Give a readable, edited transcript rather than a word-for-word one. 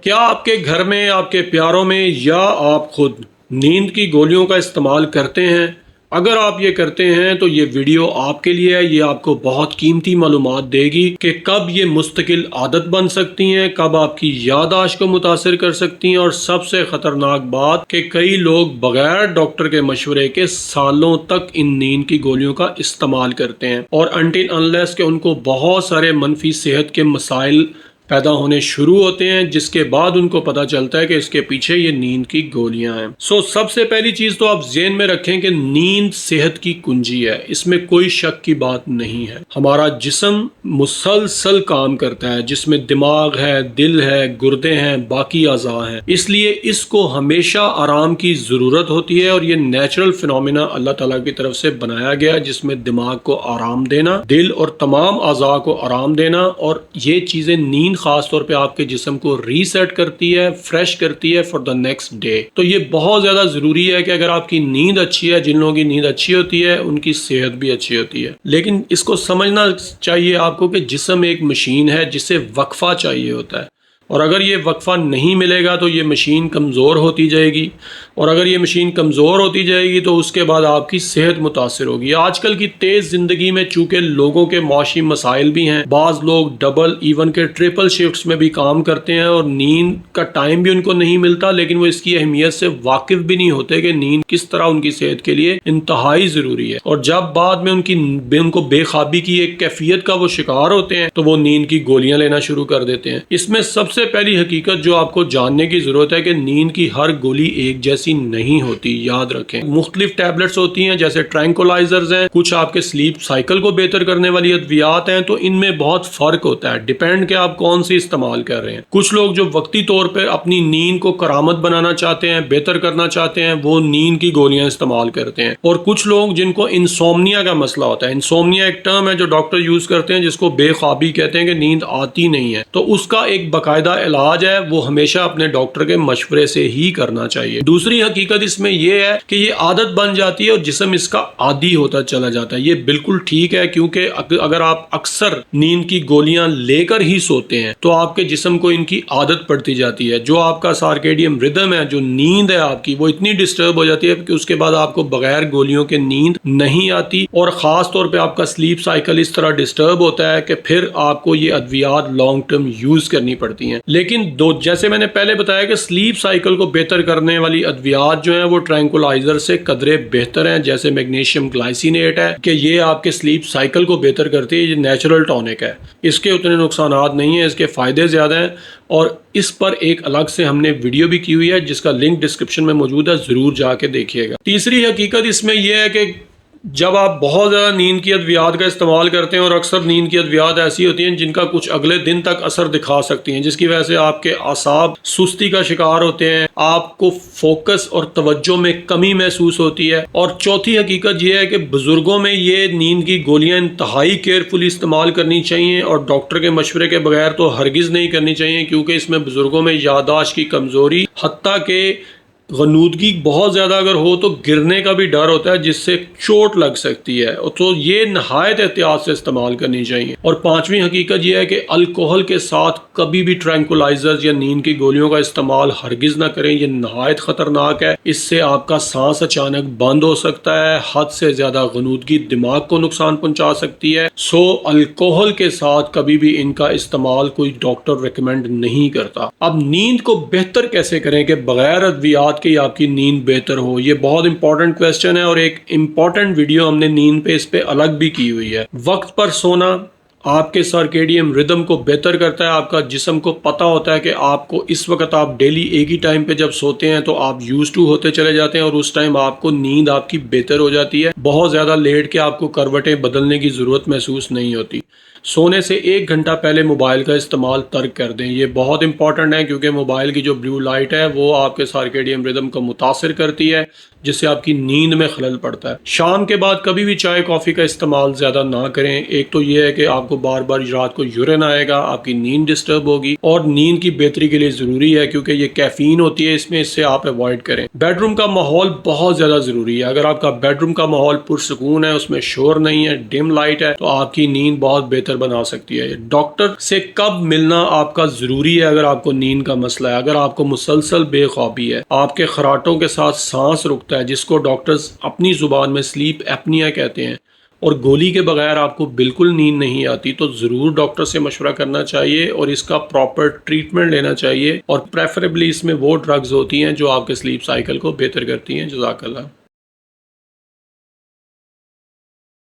کیا آپ کے گھر میں، آپ کے پیاروں میں یا آپ خود نیند کی گولیوں کا استعمال کرتے ہیں؟ اگر آپ یہ کرتے ہیں تو یہ ویڈیو آپ کے لیے ہے۔ یہ آپ کو بہت قیمتی معلومات دے گی کہ کب یہ مستقل عادت بن سکتی ہیں، کب آپ کی یادداشت کو متاثر کر سکتی ہیں، اور سب سے خطرناک بات کہ کئی لوگ بغیر ڈاکٹر کے مشورے کے سالوں تک ان نیند کی گولیوں کا استعمال کرتے ہیں، اور انٹل انلیس کہ ان کو بہت سارے منفی صحت کے مسائل پیدا ہونے شروع ہوتے ہیں، جس کے بعد ان کو پتا چلتا ہے کہ اس کے پیچھے یہ نیند کی گولیاں ہیں۔ سب سے پہلی چیز تو آپ ذہن میں رکھیں کہ نیند صحت کی کنجی ہے، اس میں کوئی شک کی بات نہیں ہے۔ ہمارا جسم مسلسل کام کرتا ہے، جس میں دماغ ہے، دل ہے، گردے ہیں، باقی اعضاء ہیں، اس لیے اس کو ہمیشہ آرام کی ضرورت ہوتی ہے، اور یہ نیچرل فینومینا اللہ تعالیٰ کی طرف سے بنایا گیا ہے، جس میں دماغ کو آرام دینا، دل اور تمام اعضاء کو آرام دینا، اور یہ چیزیں نیند خاص طور پہ آپ کے جسم کو ریسیٹ کرتی ہے، فریش کرتی ہے فار دا نیکسٹ ڈے۔ تو یہ بہت زیادہ ضروری ہے کہ اگر آپ کی نیند اچھی ہے، جن لوگوں کی نیند اچھی ہوتی ہے ان کی صحت بھی اچھی ہوتی ہے۔ لیکن اس کو سمجھنا چاہیے آپ کو کہ جسم ایک مشین ہے جسے وقفہ چاہیے ہوتا ہے، اور اگر یہ وقفہ نہیں ملے گا تو یہ مشین کمزور ہوتی جائے گی، اور اگر یہ مشین کمزور ہوتی جائے گی تو اس کے بعد آپ کی صحت متاثر ہوگی۔ آج کل کی تیز زندگی میں چونکہ لوگوں کے معاشی مسائل بھی ہیں، بعض لوگ ڈبل ایون کے ٹرپل شفٹس میں بھی کام کرتے ہیں، اور نیند کا ٹائم بھی ان کو نہیں ملتا، لیکن وہ اس کی اہمیت سے واقف بھی نہیں ہوتے کہ نیند کس طرح ان کی صحت کے لیے انتہائی ضروری ہے، اور جب بعد میں ان کو بے خوابی کی ایک کیفیت کا وہ شکار ہوتے ہیں تو وہ نیند کی گولیاں لینا شروع کر دیتے ہیں۔ اس میں سب سے پہلی حقیقت جو آپ کو جاننے کی ضرورت ہے کہ نیند کی ہر گولی ایک جیسی نہیں ہوتی، یاد رکھیں۔ مختلف ٹیبلٹس ہوتی ہیں، جیسے ٹرینکولائزرز ہیں، کچھ آپ کے سلیپ سائیکل کو بہتر کرنے والی ادویات ہیں، تو ان میں بہت فرق ہوتا ہے، ڈیپینڈ کہ آپ کون سی استعمال کر رہے ہیں۔ کچھ لوگ جو وقتی طور پر اپنی نیند کو کرامت بنانا چاہتے ہیں، بہتر کرنا چاہتے ہیں، وہ نیند کی گولیاں استعمال کرتے ہیں، اور کچھ لوگ جن کو انسومنیا کا مسئلہ ہوتا ہے، انسومنیا ایک ٹرم ہے جو ڈاکٹر یوز کرتے ہیں جس کو بے خوابی کہتے ہیں، کہ نیند آتی نہیں ہے، تو اس کا ایک باقاعدہ علاج ہے، وہ ہمیشہ اپنے ڈاکٹر کے مشورے سے ہی کرنا چاہیے۔ دوسری حقیقت اس میں یہ ہے کہ یہ عادت بن جاتی ہے اور جسم اس کا عادی ہوتا چلا جاتا ہے۔ یہ بالکل ٹھیک ہے، کیونکہ اگر آپ اکثر نیند کی گولیاں لے کر ہی سوتے ہیں تو آپ کے جسم کو ان کی عادت پڑتی جاتی ہے، جو آپ کا سارکیڈیم ردم ہے، جو نیند ہے آپ کی، وہ اتنی ڈسٹرب ہو جاتی ہے کہ اس کے بعد آپ کو بغیر گولیوں کے نیند نہیں آتی، اور خاص طور پہ آپ کا سلیپ سائیکل اس طرح ڈسٹرب ہوتا ہے کہ پھر آپ کو یہ ادویات لانگ ٹرم یوز کرنی پڑتی ہیں۔ لیکن جیسے میں نے پہلے بتایا کہ سلیپ سائیکل کو بہتر کرنے والی ادویات جو ہیں وہ ٹرینکولائزر سے قدرے بہتر ہیں، جیسے میگنیشیم گلائسینیٹ ہے، کہ یہ آپ کے سلیپ سائیکل کو بہتر کرتی ہے، یہ نیچرل ٹونک ہے، اس کے اتنے نقصانات نہیں ہیں، اس کے فائدے زیادہ ہیں، اور اس پر ایک الگ سے ہم نے ویڈیو بھی کی ہوئی ہے جس کا لنک ڈسکرپشن میں موجود ہے، ضرور جا کے دیکھیے گا۔ تیسری حقیقت اس میں یہ ہے کہ جب آپ بہت زیادہ نیند کی ادویات کا استعمال کرتے ہیں، اور اکثر نیند کی ادویات ایسی ہوتی ہیں جن کا کچھ اگلے دن تک اثر دکھا سکتی ہیں، جس کی وجہ سے آپ کے اعصاب سستی کا شکار ہوتے ہیں، آپ کو فوکس اور توجہ میں کمی محسوس ہوتی ہے۔ اور چوتھی حقیقت یہ ہے کہ بزرگوں میں یہ نیند کی گولیاں انتہائی کیئرفلی استعمال کرنی چاہیے، اور ڈاکٹر کے مشورے کے بغیر تو ہرگز نہیں کرنی چاہیے، کیونکہ اس میں بزرگوں میں یادداشت کی کمزوری، حتیٰ کہ غنودگی بہت زیادہ اگر ہو تو گرنے کا بھی ڈر ہوتا ہے، جس سے چوٹ لگ سکتی ہے، تو یہ نہایت احتیاط سے استعمال کرنی چاہیے۔ اور پانچویں حقیقت یہ ہے کہ الکوہل کے ساتھ کبھی بھی ٹرینکولائزرز یا نیند کی گولیوں کا استعمال ہرگز نہ کریں، یہ نہایت خطرناک ہے، اس سے آپ کا سانس اچانک بند ہو سکتا ہے، حد سے زیادہ غنودگی دماغ کو نقصان پہنچا سکتی ہے، الکوہل کے ساتھ کبھی بھی ان کا استعمال کوئی ڈاکٹر ریکمینڈ نہیں کرتا۔ اب نیند کو بہتر کیسے کریں کہ بغیر ادویات کہ آپ کی نیند بہتر ہو؟ یہ بہت امپورٹنٹ کویسچن ہے، اور ایک امپورٹنٹ ویڈیو ہم نے نیند پہ اس پہ الگ بھی کی ہوئی ہے۔ وقت پر سونا آپ کے سرکیڈیم ردم کو بہتر کرتا ہے، آپ کا جسم کو پتہ ہوتا ہے کہ آپ کو اس وقت آپ ڈیلی ایک ہی ٹائم پہ جب سوتے ہیں تو آپ یوز ٹو ہوتے چلے جاتے ہیں، اور اس ٹائم آپ کو نیند آپ کی بہتر ہو جاتی ہے، بہت زیادہ لیٹ کے آپ کو کروٹیں بدلنے کی ضرورت محسوس نہیں ہوتی۔ سونے سے 1 گھنٹہ پہلے موبائل کا استعمال ترک کر دیں، یہ بہت امپورٹنٹ ہے، کیونکہ موبائل کی جو بلیو لائٹ ہے وہ آپ کے سارکیڈیم ردم کو متاثر کرتی ہے، جس سے آپ کی نیند میں خلل پڑتا ہے۔ شام کے بعد کبھی بھی چائے کافی کا استعمال زیادہ نہ کریں، ایک تو یہ ہے کہ آپ کو بار بار رات کو یورین آئے گا، آپ کی نیند ڈسٹرب ہوگی، اور نیند کی بہتری کے لیے ضروری ہے کیونکہ یہ کیفین ہوتی ہے اس میں، اس سے آپ اوائڈ کریں۔ بیڈ روم کا ماحول بہت زیادہ ضروری ہے۔ اگر آپ کا بیڈ روم کا ماحول پرسکون ہے، اس میں شور نہیں ہے، ڈم لائٹ ہے، تو آپ کی نیند بہت بہتر بنا سکتی ہے۔ ڈاکٹر سے کب ملنا آپ کا ضروری ہے اگر آپ کو نیند کا مسئلہ ہے، اگر آپ کو مسلسل بے خوابی ہے، آپ کے خراٹوں کے ساتھ سانس رکتا ہے جس کو ڈاکٹرز اپنی زبان میں سلیپ ایپنیا کہتے ہیں، اور گولی کے بغیر آپ کو بالکل نیند نہیں آتی، تو ضرور ڈاکٹر سے مشورہ کرنا چاہیے اور اس کا پراپر ٹریٹمنٹ لینا چاہیے، اور پریفریبلی اس میں وہ ڈرگز ہوتی ہیں جو آپ کے سلیپ سائیکل کو بہتر کرتی ہیں۔ جزاک اللہ۔